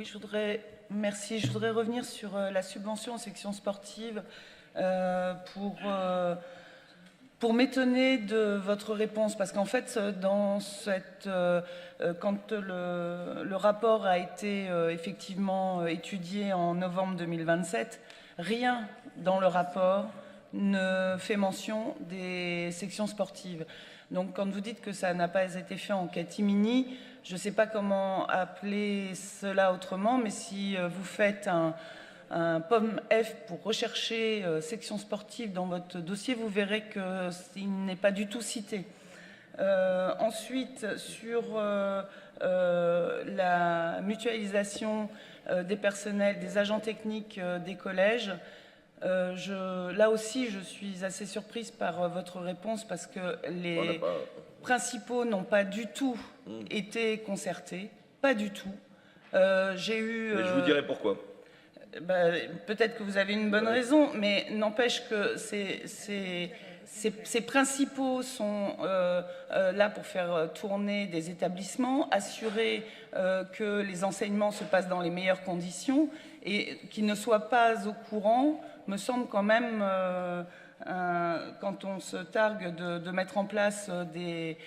Oui, merci. Je voudrais revenir sur la subvention aux sections sportives pour m'étonner de votre réponse, parce qu'en fait, quand le rapport a été effectivement étudié en novembre 2027, rien dans le rapport ne fait mention des sections sportives. Donc quand vous dites que ça n'a pas été fait en catimini, je ne sais pas comment appeler cela autrement, mais si vous faites un pomme F pour rechercher section sportive dans votre dossier, vous verrez qu'il n'est pas du tout cité. Ensuite, sur la mutualisation des personnels, des agents techniques des collèges, là aussi, je suis assez surprise par votre réponse parce que les principaux n'ont pas du tout été concertés, pas du tout. Mais je vous dirai pourquoi. Peut-être que vous avez une bonne raison, mais n'empêche que ces principaux sont là pour faire tourner des établissements, assurer que les enseignements se passent dans les meilleures conditions, et qu'ils ne soient pas au courant me semble quand même, quand on se targue de mettre en place des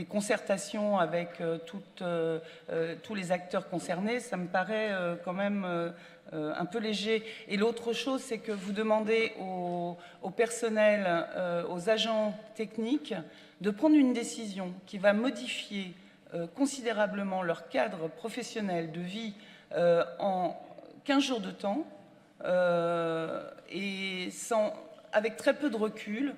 concertations avec tous les acteurs concernés, ça me paraît quand même un peu léger. Et l'autre chose, c'est que vous demandez au personnel, aux agents techniques, de prendre une décision qui va modifier considérablement leur cadre professionnel de vie en 15 jours de temps, et avec très peu de recul.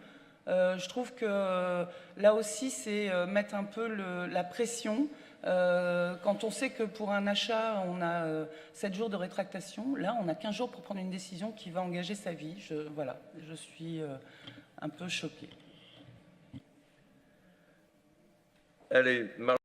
Je trouve que là aussi, c'est mettre un peu la pression. Quand on sait que pour un achat, on a 7 jours de rétractation, là, on a 15 jours pour prendre une décision qui va engager sa vie. Voilà, je suis un peu choquée. Allez,